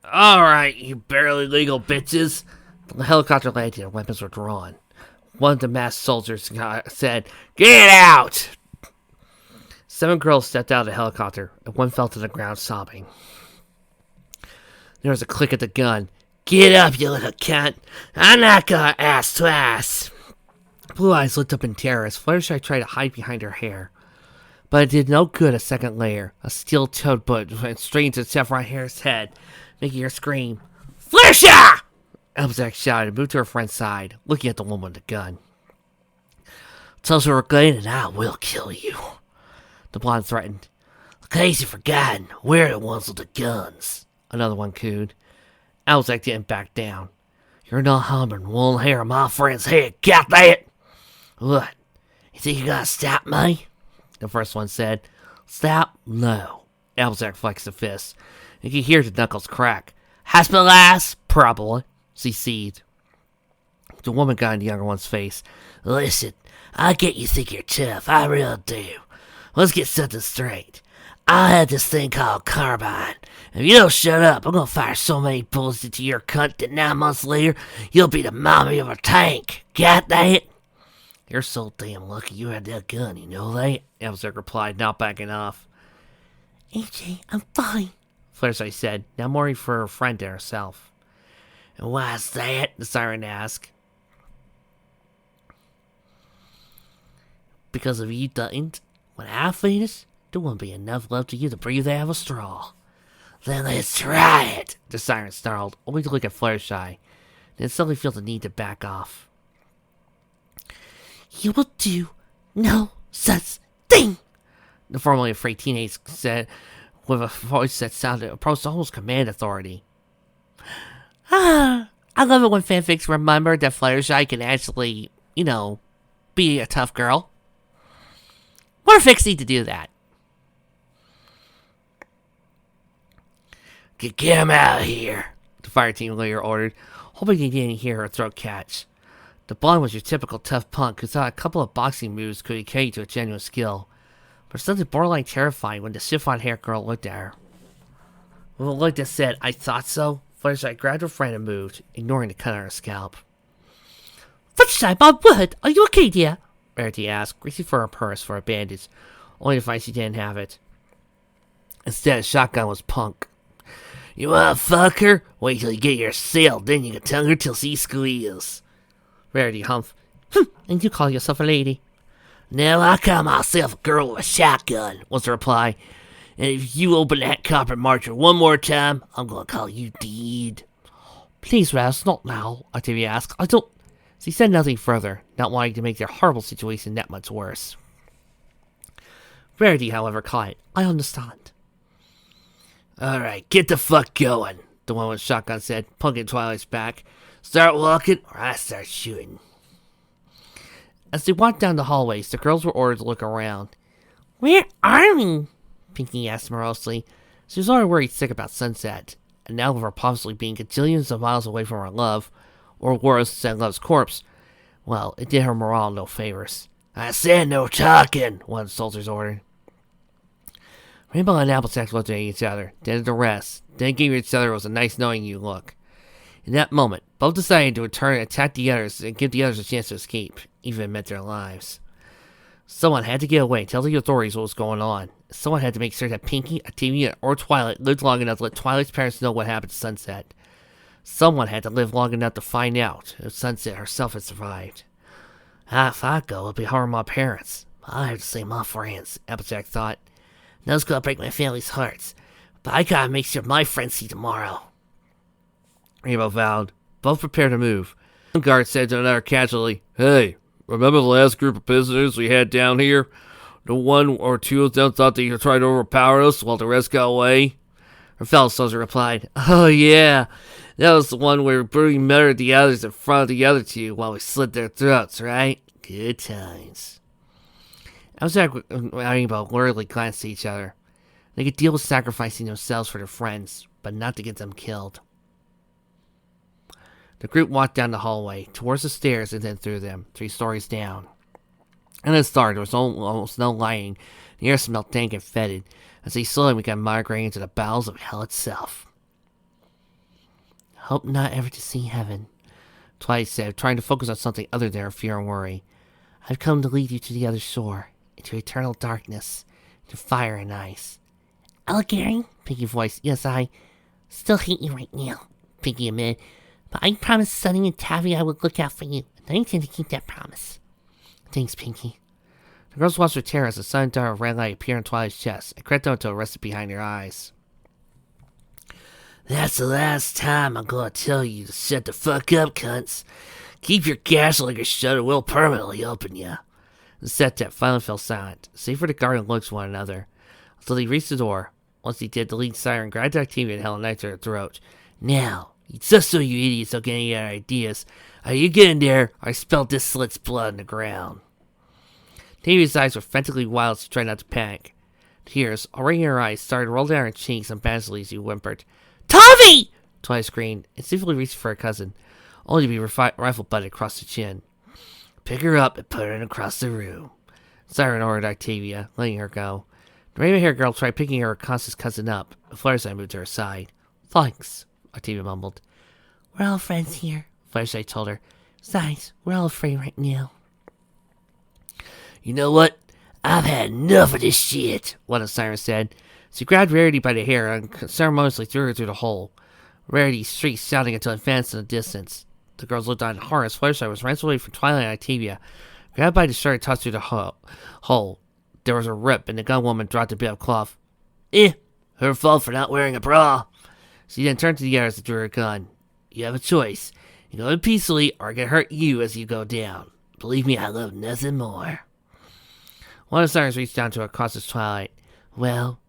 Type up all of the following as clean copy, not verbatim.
Alright, you barely legal bitches. The helicopter landed and weapons were drawn. One of the masked soldiers said, "Get out!" 7 girls stepped out of the helicopter, and one fell to the ground sobbing. There was a click at the gun. "Get up, you little cunt! I'm not gonna ass to ass!" Blue Eyes lit up in terror as Fluttershy tried to hide behind her hair. But it did no good a second later. A steel-toed bullet went straight into Saffron Hair's head, making her scream, "Fluttershy!" Applejack shouted and moved to her friend's side, looking at the woman with the gun. "Tell us where we're going and I will kill you," the blonde threatened. "In case you've forgotten, we're the ones with the guns," another one cooed. Applejack didn't back down. "You're not harming one hair of my friend's head, got that?" "What? You think you're gonna stop me?" the first one said. "Stop? No." Applejack flexed a fist. You could hear the knuckles crack. "Hospitalized? Probably," she seethed. The woman got in the younger one's face. "Listen, I get you think you're tough. I really do. Let's get something straight. I had this thing called carbine. If you don't shut up, I'm gonna fire so many bullets into your cunt that 9 months later, you'll be the mommy of a tank. Got that?" "You're so damn lucky you had that gun, you know that?" Applejack replied, not backing off. "AJ, I'm fine," Fluttershy said, now more for her friend than herself. "And why's that?" the siren asked. "Because if you didn't, when I finish, there won't be enough left of you to breathe out of a straw." "Then let's try it," the siren snarled, only to look at Fluttershy, then suddenly feel the need to back off. "You will do no such thing," the formerly afraid teenage said with a voice that sounded approached almost command authority. I love it when fanfics remember that Fluttershy can actually, be a tough girl. More fics need to do that. Get him out of here," the fire team leader ordered, hoping he didn't hear her throat catch. The blonde was your typical tough punk who thought a couple of boxing moves could equate to a genuine skill, but something borderline terrifying when the chiffon-haired girl looked at her. With a look that said, "I thought so," Fluttershy grabbed her friend and moved, ignoring the cut on her scalp. "Fluttershy, my word, are you okay, dear?" Rarity asked, reaching for her purse for a bandage, only to find she didn't have it. Instead, a shotgun was punk. "You wanna fuck her? Wait till you get your seal, then you can tongue her till she squeals." Rarity humphed. "And you call yourself a lady?" "No, I call myself a girl with a shotgun," was the reply. "And if you open that copper marcher one more time, I'm gonna call you dead." "Please, Raz, not now," Octavia asked. "I don't—" She said nothing further, not wanting to make their horrible situation that much worse. Rarity, however, caught it. "I understand." "Alright, get the fuck going," the one with the shotgun said, punking Twilight's back. "Start walking, or I start shooting." As they walked down the hallways, the girls were ordered to look around. "Where are we?" Pinkie asked morosely. She was already worried sick about Sunset, and now of her possibly being gajillions of miles away from her love, or worse, than Love's corpse. Well, it did her morale no favors. "I said no talking," one of the soldiers ordered. Rainbow and Applejack looked at each other, then at the rest, then gave each other was a nice knowing you look. In that moment, both decided to return and attack the others and give the others a chance to escape, even if it meant their lives. Someone had to get away and tell the authorities what was going on. Someone had to make sure that Pinkie, Octavia, or Twilight lived long enough to let Twilight's parents know what happened to Sunset. Someone had to live long enough to find out if Sunset herself had survived. If I go, it'll be harming my parents. I have to save my friends, Applejack thought. Now it's gonna break my family's hearts, but I gotta make sure my friends see tomorrow. Rainbow vowed. Both prepared to move. One guard said to another casually, "Hey, remember the last group of prisoners we had down here? The one or two of them thought they tried to overpower us while the rest got away?" Her fellow soldier replied, "Oh yeah, that was the one where we brutally murdered the others in front of the other two while we slit their throats, right? Good times." Applejack and Rainbow worriedly glanced at each other. They could deal with sacrificing themselves for their friends, but not to get them killed. The group walked down the hallway, towards the stairs and then through them, 3 stories down. And at the start, there was almost no lighting. The air smelled dank and fetid, as they slowly began migrating into the bowels of hell itself. Hope not ever to see heaven, Twilight said, trying to focus on something other than her fear and worry. I've come to lead you to the other shore, into eternal darkness, into fire and ice. Alligator? Pinky voiced. Yes, I still hate you right now, Pinky admitted. But I promised Sunny and Taffy I would look out for you, and I intend to keep that promise. Thanks, Pinky. The girls watched with terror as the sudden dart of red light appeared on Twilight's chest and crept down until it rested behind her eyes. That's the last time I'm gonna tell you to shut the fuck up, cunts. Keep your gas liquor shut or we'll permanently open ya. The septet finally fell silent, save for the guard and looks at one another, until they reached the door. Once he did, the lead siren grabbed Octavia and held a knife to her throat. Now, just so you idiots don't get any ideas, are you getting there? I spilled this slit's blood on the ground. Octavia's eyes were frantically wild as she tried not to panic. Tears, already in her eyes, started to roll down her cheeks and Basiley as he whimpered. Tommy! Twilight screamed, and swiftly reached for her cousin, only to be rifle-butted across the chin. Pick her up and put her across the room. Siren ordered Octavia, letting her go. The raven-haired girl tried picking her Constance's cousin up, but Fluttershy moved to her side. Thanks, Octavia mumbled. We're all friends here, Fluttershy told her. Besides, we're all afraid right now. You know what? I've had enough of this shit, one of the sirens said. She grabbed Rarity by the hair and unceremoniously threw her through the hole. Rarity shrieked, shouting until it advanced in the distance. The girls looked on in horror as Fluttershy was wrenched away from Twilight and Octavia. Grabbed by the shirt and tossed through the hole. There was a rip, and the gun woman dropped a bit of cloth. Her fault for not wearing a bra. She then turned to the others and drew her gun. You have a choice. You go in peacefully, or I can hurt you as you go down. Believe me, I love nothing more. One of the sirens reached down to her Constance Twilight. Well,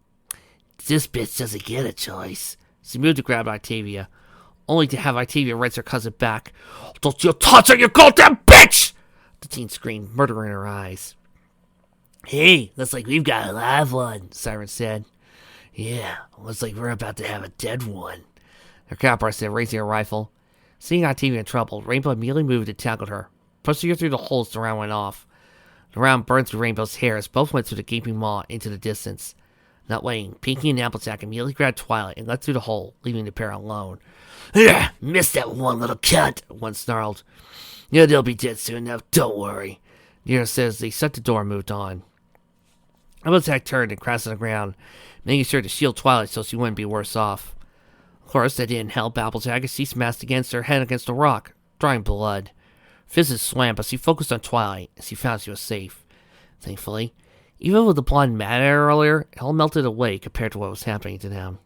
this bitch doesn't get a choice. She moved to grab Octavia, only to have Octavia wrench her cousin back. Don't you touch her, you goddamn bitch! The teen screamed, murder in her eyes. Hey, looks like we've got a live one, Siren said. Yeah, looks like we're about to have a dead one, her counterpart said, raising her rifle. Seeing Octavia in trouble, Rainbow immediately moved and tackled her, pushing her through the holes the round went off. The round burned through Rainbow's hair as both went through the gaping maw into the distance. Not waiting, Pinky and Applejack immediately grabbed Twilight and let through the hole, leaving the pair alone. Missed that one little cunt, one snarled. Yeah, they'll be dead soon enough, don't worry. Nero says they shut the door and moved on. Applejack turned and crashed on the ground, making sure to shield Twilight so she wouldn't be worse off. Of course, that didn't help Applejack as she smashed against her head against a rock, drawing blood. Fizzes swam, but she focused on Twilight, and she found she was safe. Thankfully, even with the blonde mad at her earlier, it all melted away compared to what was happening to them.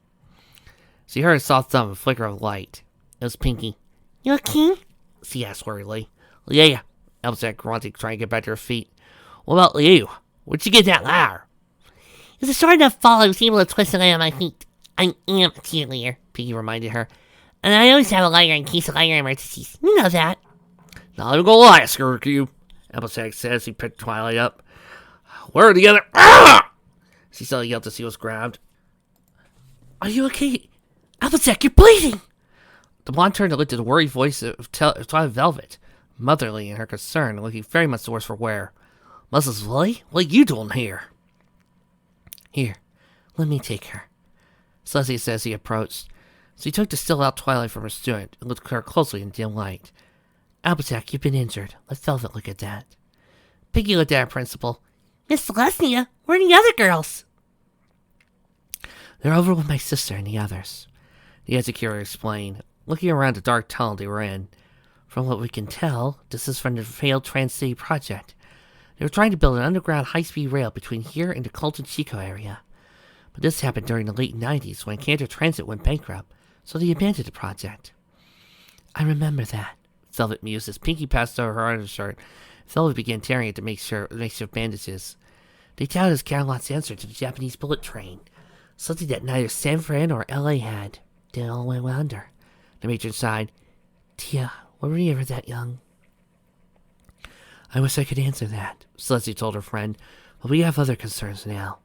She heard a soft thump and flicker of light. It was Pinky. You okay? She asked worriedly. Yeah, Applejack grunted, trying to get back to her feet. What about you? Where'd you get that ladder? It was a short enough fall I was able to twist it out on my feet. I am a cheerleader, Pinky reminded her. And I always have a lighter in case of lighter emergencies. You know that. Not even gonna lie, Skirky, Applejack said as he picked Twilight up. Where are the other? Ah! She suddenly yelled as she was grabbed. Are you okay? Applejack, you're bleeding! The blonde turned to look at the worried voice of Twilight Velvet, motherly in her concern, looking very much the worse for wear. Mrs. Willie, what are you doing here? Here, let me take her, Celestia said as he approached. So he took the still-out Twilight from her student and looked at her closely in dim light. Applejack, you've been injured. Let Velvet look at that. Piggy looked at her principal. Miss Celestia, where are the other girls? They're over with my sister and the others, the educator explained, looking around the dark tunnel they were in. From what we can tell, this is from the failed Trans-City project. They were trying to build an underground high-speed rail between here and the Colton Chico area. But this happened during the late 90s when Cantor Transit went bankrupt, so they abandoned the project. I remember that, Velvet mused as Pinky passed over her undershirt. Velvet began tearing at the makeshift bandages. They touted as Camelot's answer to the Japanese bullet train, something that neither San Fran or L.A. had. Then it all went under. The matron sighed. Tia, were we ever that young? I wish I could answer that, Celestia told her friend, but we have other concerns now.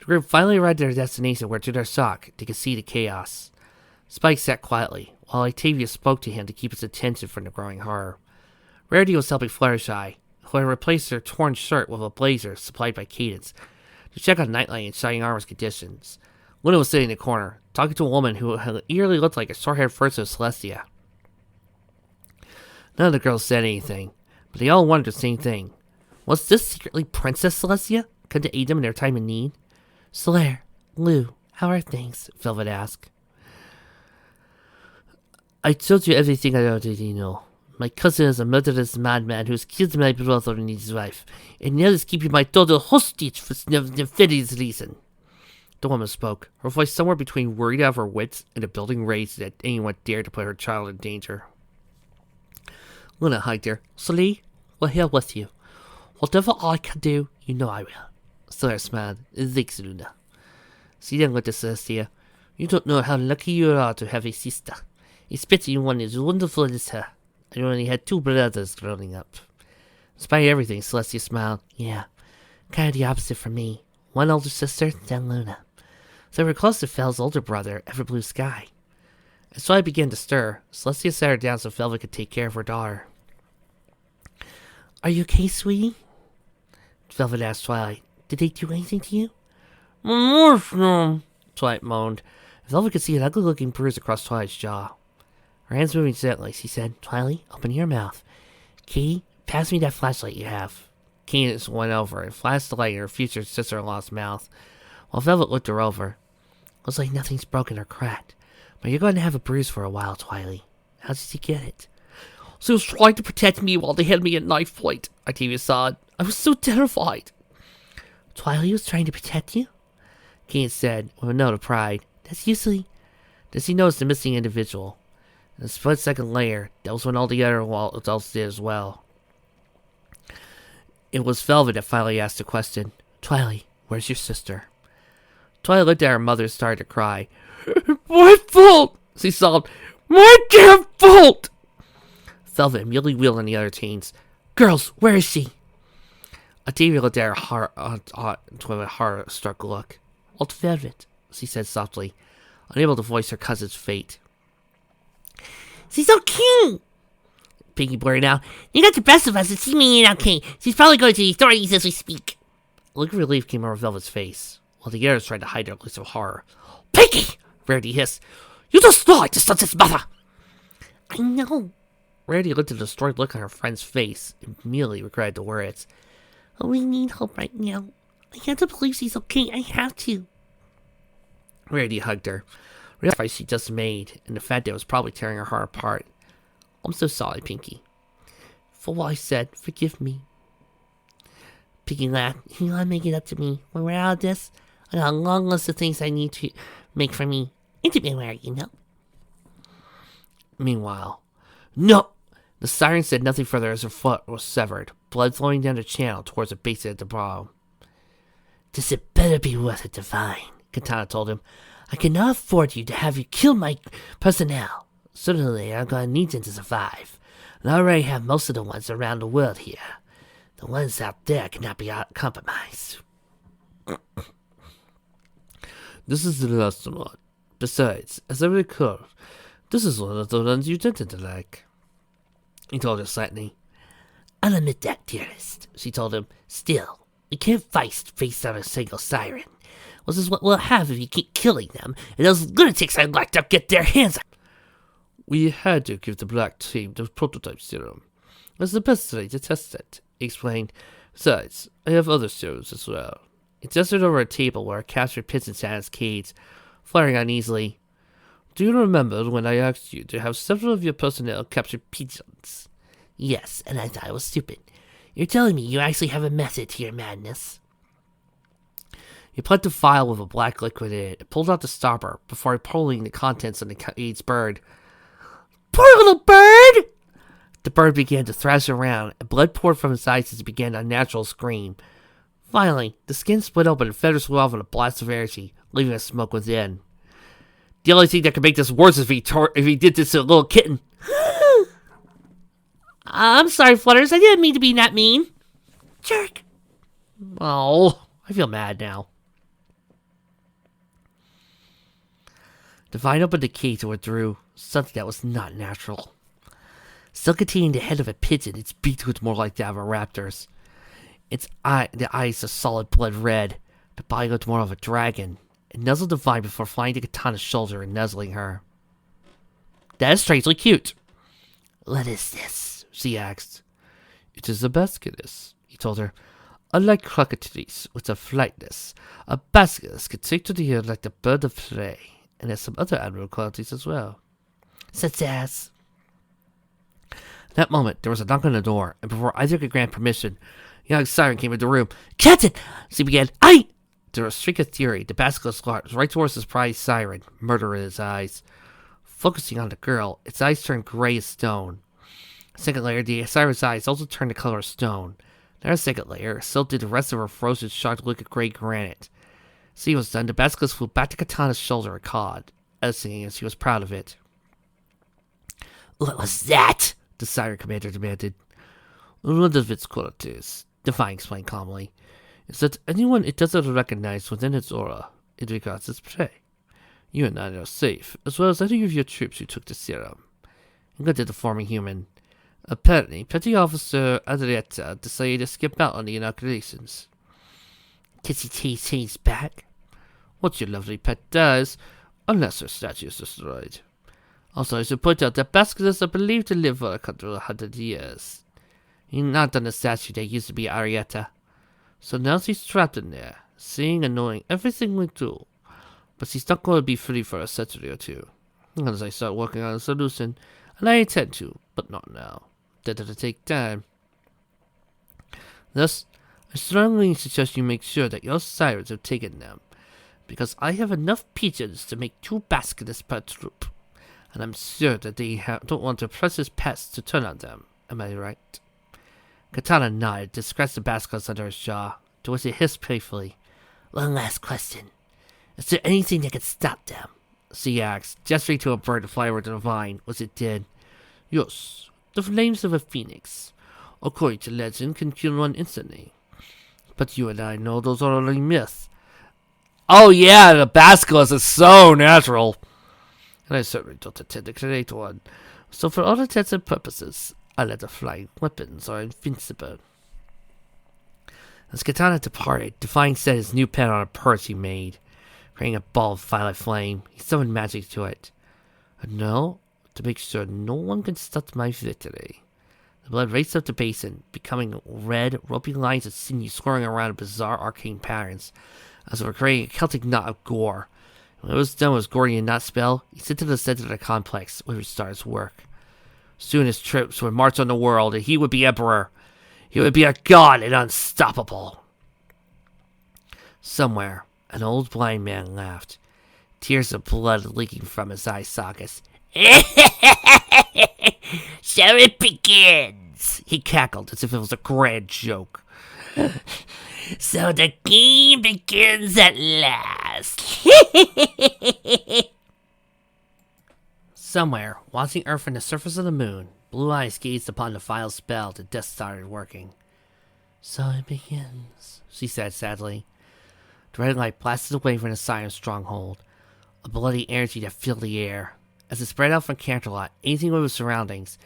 The group finally arrived at their destination where, to their shock, they could see the chaos. Spike sat quietly, while Octavia spoke to him to keep his attention from the growing horror. Rarity was helping Fluttershy, who had replaced her torn shirt with a blazer supplied by Cadance, to check on Nightlight and Shining Armor's conditions. Luna was sitting in the corner, talking to a woman who had eerily looked like a short-haired version of Celestia. None of the girls said anything, but they all wondered the same thing. Was this secretly Princess Celestia come to aid them in their time of need? Solaire, Lou, how are things? Velvet asked. I told you everything I already know. My cousin is a murderous madman who has killed my brother and his wife, and now is keeping my daughter hostage for nefarious reason. The woman spoke, her voice somewhere between worried out of her wits and a building raised that anyone dared to put her child in danger. Luna hugged her. Soleil, we're here with you. Whatever I can do, you know I will. Solaire smiled. Thanks, Luna. She then looked at Celestia. You don't know how lucky you are to have a sister, especially one as wonderful as her. I only had 2 brothers growing up. Despite everything, Celestia smiled. Yeah, kind of the opposite from me. One older sister, then Luna. So we're close to Fel's older brother, Everblue Sky. As Twilight began to stir, Celestia sat her down so Velvet could take care of her daughter. Are you okay, sweetie? Velvet asked Twilight. Did they do anything to you? No, Twilight moaned. Velvet could see an ugly-looking bruise across Twilight's jaw. Her hands moving gently, she said, Twilight, open your mouth. Katie, pass me that flashlight you have. Katie just went over and flashed the light in her future sister-in-law's mouth, while Velvet looked her over. Looks like nothing's broken or cracked, but you're going to have a bruise for a while, Twilight. How did you get it? She was trying to protect me while they had me at knife point, Octavia sobbed. I was so terrified. Twilight was trying to protect you? Katie said, with a note of pride. That's usually... Then she noticed the missing individual. In a split-second later, that was when all the other adults did as well. It was Velvet that finally asked the question. Twilight, where's your sister? Twilight looked at her mother and started to cry. My fault! She sobbed. My damn fault! Velvet immediately wheeled on the other teens. Girls, where is she? Octavia looked at her with a horror-struck look. Old Velvet, she said softly, unable to voice her cousin's fate. She's okay! Pinky blurted out. You got the best of us and she may ain't okay. She's probably going to the authorities as we speak. A look of relief came over Velvet's face, while the others tried to hide their looks of horror. Pinky! Rarity hissed. You just lied to Sunset's mother! I know. Rarity looked at the destroyed look on her friend's face and immediately regretted the words. Oh, we need help right now. I have to believe she's okay. I have to. Rarity hugged her, realized the sacrifice she just made, and the fact that it was probably tearing her heart apart. I'm so sorry, Pinky. For what I said, forgive me. Pinky laughed. You gotta make it up to me. When we're out of this, I got a long list of things I need to make for me. Intimate, you know. Meanwhile, no! The siren said nothing further as her foot was severed, blood flowing down the channel towards the base of the bottom. This had better be worth it, Divine, Katana told him. I cannot afford you to have you kill my personnel. Certainly, I'm gonna need them to survive. And I already have most of the ones around the world here. The ones out there cannot be compromised. This is the last one. Besides, as I recall, this is one of the ones you tended to like. He told her slightly. I'll admit that, dearest, she told him. Still, we can't face on a single siren. This is what we'll have if you keep killing them, and those lunatics I'd like to get their hands on. We had to give the black team the prototype serum. It's the best way to test it, he explained. Besides, I have other serums as well. He gestured over a table where a captured pigeon sat in its cage, fluttering uneasily. Do you remember when I asked you to have several of your personnel capture pigeons? Yes, and I thought it was stupid. You're telling me you actually have a method to your madness. He plugged the vial with a black liquid in it and pulled out the stopper before pulling the contents on the cage's bird. Poor little bird! The bird began to thrash around, and blood poured from its eyes as it began an unnatural scream. Finally, the skin split open and feathers flew off in a blast of energy, leaving a smoke within. The only thing that could make this worse is if he did this to a little kitten. I'm sorry, Flutters. I didn't mean to be that mean. Jerk. Oh, I feel mad now. Divine opened the cage and withdrew something that was not natural. Still containing the head of a pigeon, its beak was more like that of a raptor's. The eyes a solid blood red. The body looked more of a dragon. and nuzzled Divine before flying to Katana's shoulder and nuzzling her. That is strangely cute. What is this? She asked. It is a basilisk, he told her. Unlike crocodiles with a flightness, a basilisk can take to the air like the bird of prey, and has some other admirable qualities as well. Such as... That moment, there was a knock on the door, and before either could grant permission, young Siren came into the room. Captain! She began. To a shriek of fury, the basilisk launched right towards the surprised Siren, murder in his eyes. Focusing on the girl, its eyes turned gray as stone. A second later, the Siren's eyes also turned the color of stone. Then a second layer, so did the rest of her frozen, shocked look of gray granite. See was done, the basilisk flew back to Katana's shoulder and cawed, singing as she was proud of it. What was that? The Siren Commander demanded. One of its qualities, Divine explained calmly, is that anyone it doesn't recognize within its aura, it regards as prey. You and I are safe, as well as any of your troops who took the serum. And good to the forming human. Apparently, Petty Officer Adrietta decided to skip out on the inaugurations. Kissy T's back. What your lovely pet does, unless her statue is destroyed. Also, I should point out that basilisks are believed to live for 100 years. He's not on the statue that used to be Arietta. So now she's trapped in there, seeing and knowing everything we do. But she's not going to be free for a century or two. As I start working on a solution, and I intend to, but not now. That'll take time. Thus, I strongly suggest you make sure that your sirens have taken them, because I have enough pigeons to make 2 baskets per troop, and I'm sure that they don't want the precious pests to turn on them. Am I right? Katana nodded to scratch the baskets under his jaw, to which he hissed playfully. One last question. Is there anything that can stop them? She asked, gesturing to a bird to fly over to the vine, which it did. Yes, the flames of a phoenix, according to legend, can kill one instantly. But you and I know those are only myths. Oh yeah, the basilisk is so natural. And I certainly don't intend to create one. So for all intents and purposes, I let the flying weapons are invincible. As Katana departed, Divine set his new pen on a purse he made. Creating a ball of violet flame, he summoned magic to it. And now, to make sure no one can stop my victory. The blood raced up the basin, becoming red, ropey lines of sinew swirling around in bizarre arcane patterns, as if it were creating a Celtic knot of gore. When it was done with his Gordian knot spell, he sent to the center of the complex, where he would start his work. Soon his troops would march on the world, and he would be emperor. He would be a god and unstoppable. Somewhere, an old blind man laughed, tears of blood leaking from his eye sockets. So it begins, he cackled as if it was a grand joke. So the game begins at last. Somewhere, watching Earth from the surface of the moon, Blue Eyes gazed upon the final spell the death started working. So it begins, she said sadly. The red light blasted away from the Siren's stronghold, a bloody energy that filled the air. As it spread out from Canterlot, anything with its surroundings,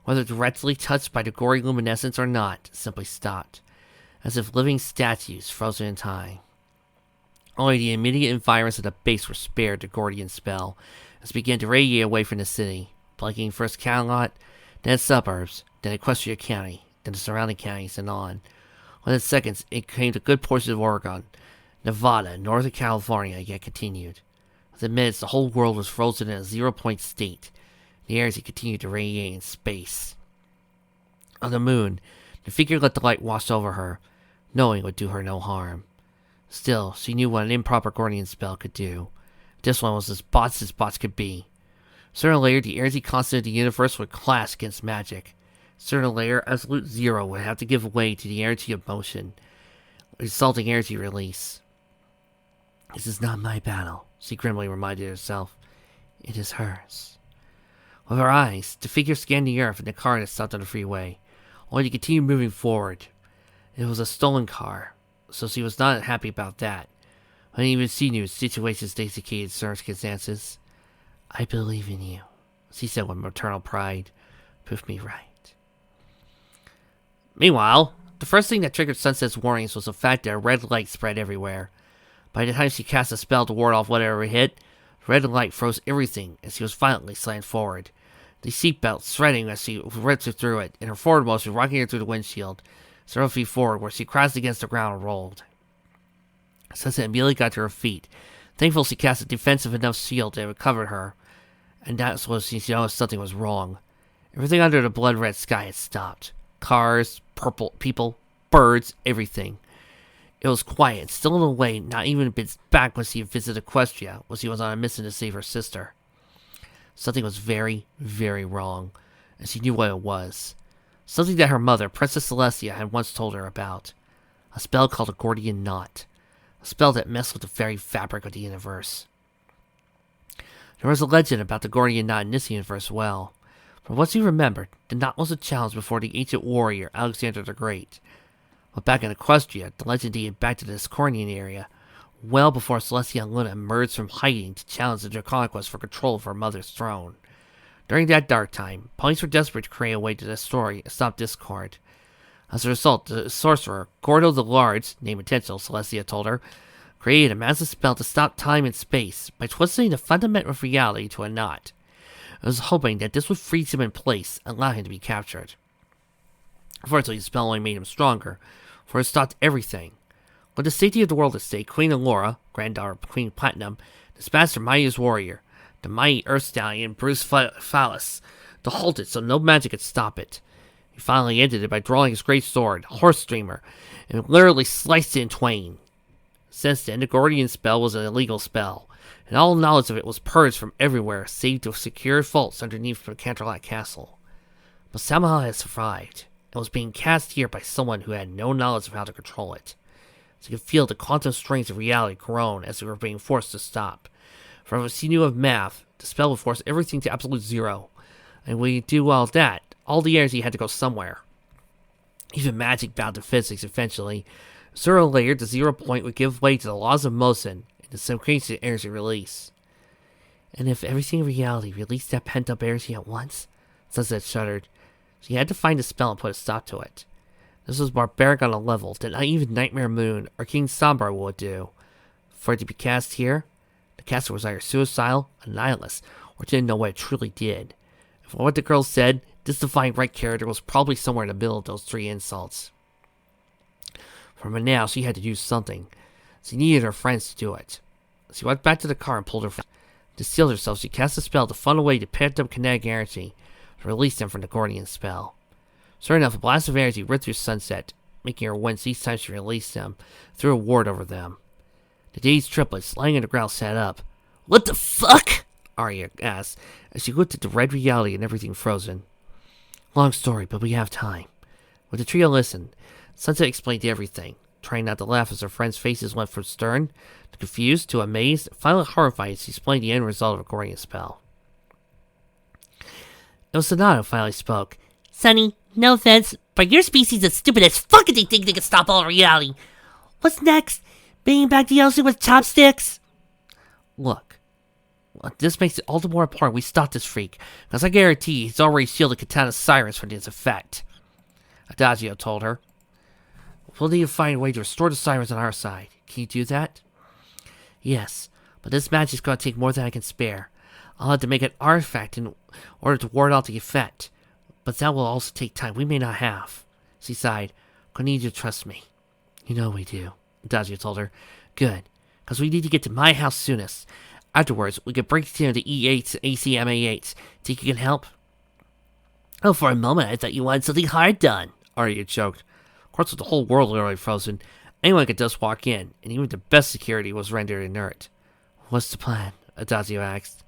whether directly touched by the gory luminescence or not, simply stopped, as if living statues frozen in time. Only the immediate environs of the base were spared the Gordian spell, as it began to radiate away from the city, blanking first Camelot, then its suburbs, then Equestria County, then the surrounding counties, and on. Within seconds, it came to good portions of Oregon, Nevada, and northern California, yet continued. Within minutes, the whole world was frozen in a zero-point state. The energy continued to radiate in space. On the moon, the figure let the light wash over her, knowing it would do her no harm. Still, she knew what an improper Gordian spell could do. This one was as bots could be. Sooner or later, the energy constant of the universe would clash against magic. Sooner or later, absolute zero would have to give way to the energy of motion, resulting energy release. This is not my battle, she grimly reminded herself. It is hers. With her eyes, the figure scanned the earth and the car that stopped on the freeway, only to continue moving forward. It was a stolen car, so she was not happy about that. But even she knew situation's desiccated circumstances. I believe in you, she said with maternal pride. Prove me right. Meanwhile, the first thing that triggered Sunset's warnings was the fact that a red light spread everywhere. By the time she cast a spell to ward off whatever hit, the red light froze everything as she was violently slammed forward. The seatbelt shredding as she ripped her through it, and her forward motion rocking her through the windshield, several feet forward where she crashed against the ground and rolled. Sunset immediately got to her feet. Thankful she cast a defensive enough shield that recovered her, and that's when she noticed something was wrong. Everything under the blood-red sky had stopped. Cars, purple people, birds, everything. It was quiet, still in a way not even been back when she visited Equestria, when she was on a mission to save her sister. Something was very, very wrong, and she knew what it was. Something that her mother, Princess Celestia, had once told her about. A spell called a Gordian Knot. A spell that messed with the very fabric of the universe. There was a legend about the Gordian Knot in this universe as well. From what she remembered, the knot was a challenge before the ancient warrior Alexander the Great. But back in Equestria, the legend dated back to the Discordian area, well before Celestia and Luna emerged from hiding to challenge the Draconic Quest for control of her mother's throne. During that dark time, ponies were desperate to create a way to destroy and stop Discord. As a result, the sorcerer, Gordo the Large, name intentional, Celestia told her, created a massive spell to stop time and space by twisting the fundament of reality to a knot. I was hoping that this would freeze him in place and allow him to be captured. Unfortunately, the spell only made him stronger, for it stopped everything. With the safety of the world at stake, Queen Allura, granddaughter of Queen Platinum, dispatched her mightiest warrior, the mighty Earth Stallion Bruce Phallus, to halt it so no magic could stop it. He finally ended it by drawing his great sword, Horse Streamer, and literally sliced it in twain. Since then, the Gordian spell was an illegal spell, and all knowledge of it was purged from everywhere save the secure vaults underneath the Canterlot Castle. But somehow it had survived, and was being cast here by someone who had no knowledge of how to control it. She could feel the quantum strings of reality groan as they were being forced to stop. From what she knew of math, the spell would force everything to absolute zero, and when you do all that, all the energy had to go somewhere. Even magic bowed to physics eventually. Sooner or later, the 0 point would give way to the laws of motion and the synchronicity energy release. And if everything in reality released that pent-up energy at once? Sunset shuddered. She had to find a spell and put a stop to it. This was barbaric on a level that not even Nightmare Moon or King Sambar would do. For it to be cast here, the caster was either suicidal, a nihilist, or didn't know what it truly did. And from what the girl said, this divine right character was probably somewhere in the middle of those three insults. For now, she had to do something. She needed her friends to do it. She went back to the car and pulled her friends. To seal herself, she cast a spell to funnel away the pent-up kinetic energy to release them from the Gordian spell. Sure enough, a blast of energy ripped through Sunset, making her wince each time she released them, threw a ward over them. The dazed triplets, lying on the ground, sat up. "What the fuck?" Arya asked, as she looked at the red reality and everything frozen. "Long story, but we have time." When the trio listened, Sunset explained everything, trying not to laugh as her friends' faces went from stern to confused to amazed, finally horrified as she explained the end result of a Gordian spell. It was Sonata who finally spoke. "Sonny, no offense, but your species is stupid as fuck if they think they can stop all reality. What's next? Bringing back the ocean with chopsticks?" Look, this makes it all the more important we stop this freak, because I guarantee he's already shielded Katana Sirens from this effect, Adagio told her. "We'll need to find a way to restore the Sirens on our side. Can you do that?" "Yes, but this magic's going to take more than I can spare. I'll have to make an artifact in order to ward off the effect, but that will also take time we may not have." She sighed. "I need you to trust me." "You know we do," Adagio told her. "Good, because we need to get to my house soonest. Afterwards, we can break it into E8s and ACMA8s. Think you can help?" "Oh, for a moment I thought you wanted something hard done," Arya choked. Of course, with the whole world literally frozen, anyone could just walk in, and even the best security was rendered inert. "What's the plan?" Adagio asked.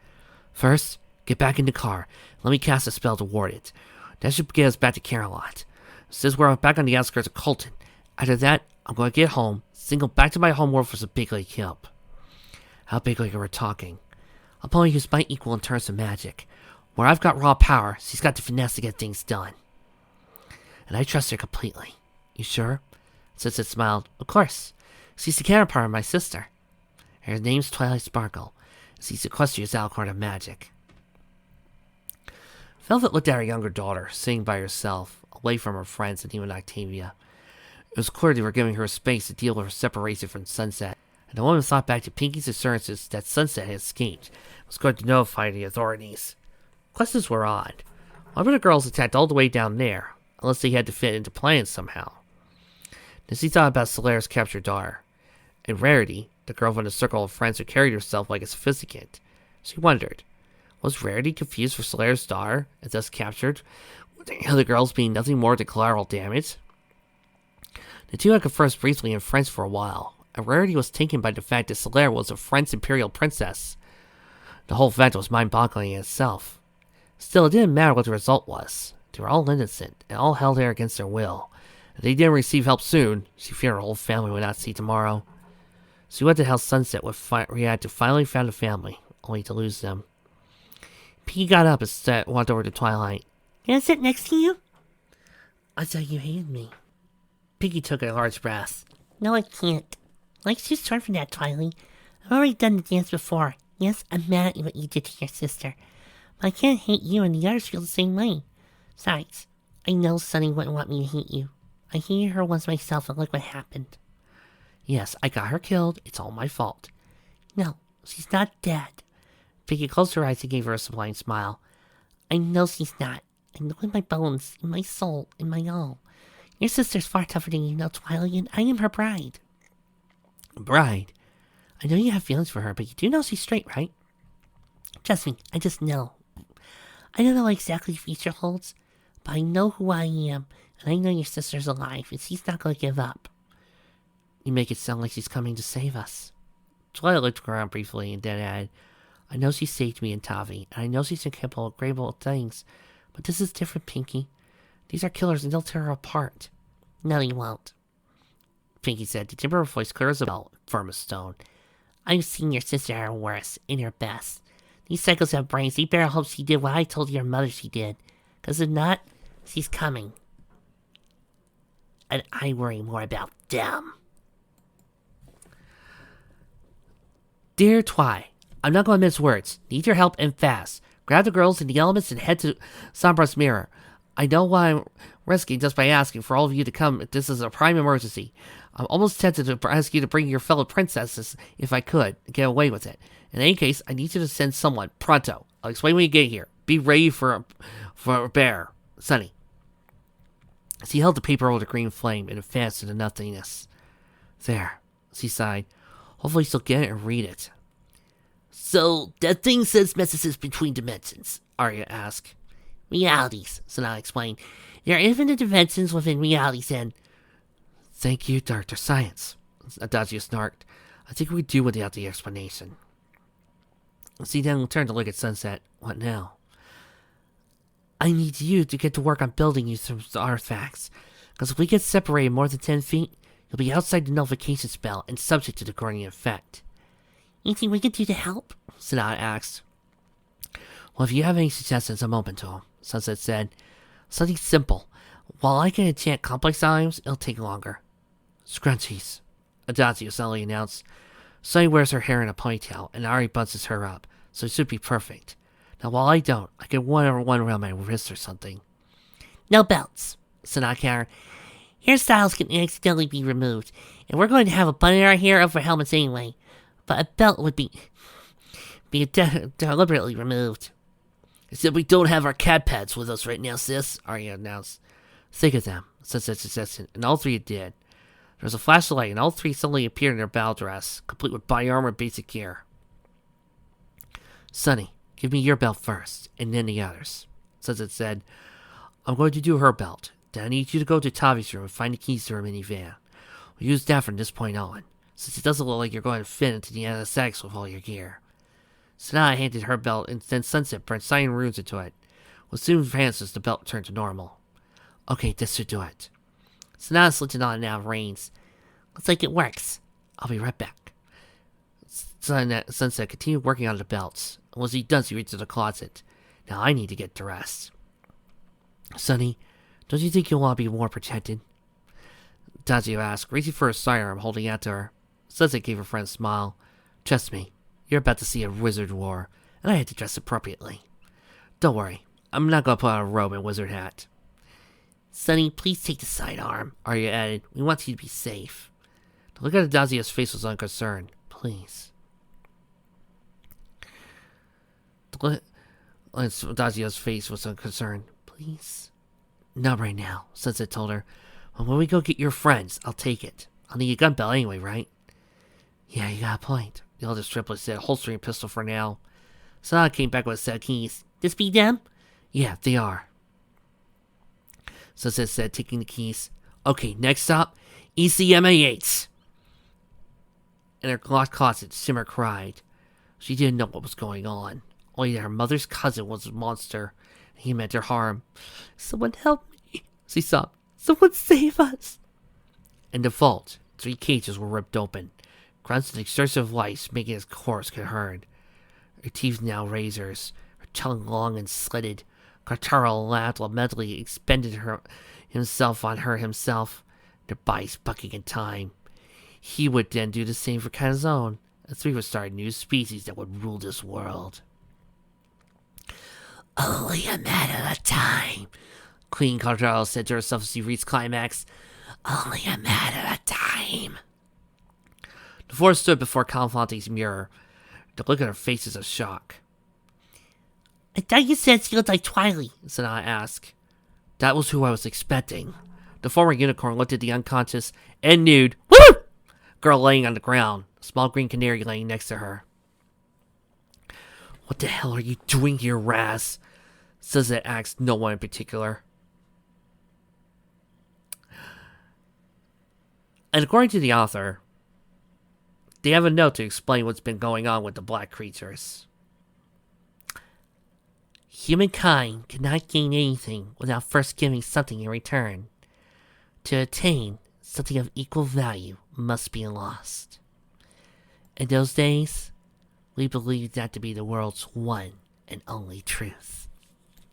"First, get back in the car. Let me cast a spell to ward it. That should get us back to Carolot. Since we're back on the outskirts of Colton, after that, I'm going to get home, single back to my homeworld for some big league help." "How big league are we talking?" "I'll probably use my equal in terms of magic. Where I've got raw power, she's got the finesse to get things done. And I trust her completely." "You sure?" Sunset smiled. "Of course. She's the counterpart of my sister. Her name's Twilight Sparkle. She's Equestria's Alicorn of Magic." Velvet looked at her younger daughter, sitting by herself, away from her friends and even Octavia. It was clear they were giving her space to deal with her separation from Sunset, and the woman thought back to Pinky's assurances that Sunset had escaped and was going to notify the authorities. Questions were odd. Why were the girls attacked all the way down there, unless they had to fit into plans somehow? Then she thought about Solaire's captured daughter, and Rarity, the girl from the circle of friends who carried herself like a sophisticate. She wondered, was Rarity confused for Solaire's daughter, and thus captured, with the other girls being nothing more than collateral damage? The two had conversed briefly in French for a while, and Rarity was taken by the fact that Solaire was a French imperial princess. The whole fact was mind-boggling in itself. Still, it didn't matter what the result was. They were all innocent, and all held there against their will. If they didn't receive help soon, she feared her whole family would not see tomorrow. She went to how Sunset would react to finally found a family, only to lose them. Pinky got up and walked over to Twilight. Can I sit next to you? I thought you hated me. Pinky took a large breath. No, I can't. Life's too short for that, Twilight. I've already done the dance before. Yes, I'm mad at what you did to your sister. But I can't hate you and the others feel the same way. Besides, I know Sunny wouldn't want me to hate you. I hated her once myself and look what happened. Yes, I got her killed. It's all my fault. No, she's not dead. Pinky closed her eyes and gave her a sublime smile. I know she's not. I know in my bones, in my soul, in my all. Your sister's far tougher than you know, Twilight, and I am her bride. Bride? I know you have feelings for her, but you do know she's straight, right? Trust me, I just know. I don't know what exactly the future holds, but I know who I am, and I know your sister's alive, and she's not going to give up. You make it sound like she's coming to save us. Twilight looked around briefly and then added, I know she saved me and Tavi, and I know she's incapable of great things, but this is different, Pinky. These are killers and they'll tear her apart. No, you won't, Pinky said, the timbre of her voice clear as a bell, firm as stone. I've seen your sister at her worst, in her best. These psychos have brains. They better hope she did what I told your mother she did. Because if not, she's coming. And I worry more about them. Dear Twi, I'm not going to mince words. Need your help and fast. Grab the girls and the elements and head to Sombra's Mirror. I know why I'm risking just by asking for all of you to come. This is a prime emergency. I'm almost tempted to ask you to bring your fellow princesses if I could, and get away with it. In any case, I need you to send someone, pronto. I'll explain when you get here. Be ready for a bear. Sunny. She held the paper over the green flame and advanced into nothingness. There, she sighed. Hopefully she'll get it and read it. So, that thing says messages between dimensions, Arya asked. Realities, Sanaa explained. There are infinite dimensions within realities and... Thank you, Dr. Science, Adagio snarked. I think we do without the explanation. She then turned to look at Sunset. What now? I need you to get to work on building you some artifacts. Because if we get separated more than 10 feet, you'll be outside the nullification spell and subject to the Gordian effect. Anything we can do to help? Sanaa asked. Well, if you have any suggestions, I'm open to them, Sunset said. Something simple. While I can enchant complex items, it'll take longer. Scrunchies, Adagio suddenly announced. Sunny wears her hair in a ponytail, and Ari bunches her up, so it should be perfect. Now, while I don't, I can one around my wrist or something. No belts, Sanaa countered. Hairstyles can accidentally be removed, and we're going to have a bun in our hair over helmets anyway. But a belt would be deliberately removed. Except we don't have our cat pads with us right now, sis, Arya announced. Think of them, Sunset suggested, and all three did. There was a flash of light, and all three suddenly appeared in their battle dress, complete with body armor and basic gear. Sunny, give me your belt first, and then the others, Sunset said. I'm going to do her belt. Then I need you to go to Tavi's room and find the keys to her minivan. We'll use that from this point on, since it doesn't look like you're going to fit into the NSX with all your gear. Sanaa handed her belt, and then Sunset burned cyan runes into it. With soon advances, the belt returned to normal. Okay, this should do it. Sanaa slipped it on and out of reins. Looks like it works. I'll be right back. Sunset continued working on the belts. And once he done, he reached to the closet. Now I need to get dressed. Sunny, don't you think you'll want to be more protected? Adagio asked, reaching for a sidearm, holding out to her. Sunset gave her friend a smile. Trust me, you're about to see a wizard war, and I had to dress appropriately. Don't worry, I'm not going to put on a robe and wizard hat. Sunny, please take the sidearm, Arya added. We want you to be safe. The look at Adagio's face was unconcerned. please. Dazio's face was unconcerned. Please? Not right now, Sunset told her. When we go get your friends, I'll take it. I'll need a gun belt anyway, right? Yeah, you got a point, the eldest triplet said, holstering a pistol for now. Sana came back with a set of keys. This be them? Yeah, they are. Sunset said, taking the keys. Okay, next stop, ECMA-8. In her locked closet, Simmer cried. She didn't know what was going on. Only that her mother's cousin was a monster. And he meant her harm. Someone help me, she sobbed. Someone save us. In the vault, 3 cages were ripped open. Grunts and explosive lights making his chorus could heard. Her teeth now razors, her tongue long and slitted. Kotaro laughed while mentally expended himself on her himself, their bodies bucking in time. He would then do the same for Kanzone. The 3 would start a new species that would rule this world. Only a matter of time, Queen Kotaro said to herself as she reached climax. Only a matter of time. The 4 stood before Calfante's mirror. The look at her face is a shock. I thought you said she looked like Twilight, Sanaa asked. That was who I was expecting. The former unicorn looked at the unconscious and nude girl laying on the ground, a small green canary laying next to her. What the hell are you doing here, Raz? Sunset asked no one in particular. And according to the author, they have a note to explain what's been going on with the black creatures. Humankind cannot gain anything without first giving something in return. To attain something of equal value must be lost. In those days, we believed that to be the world's one and only truth.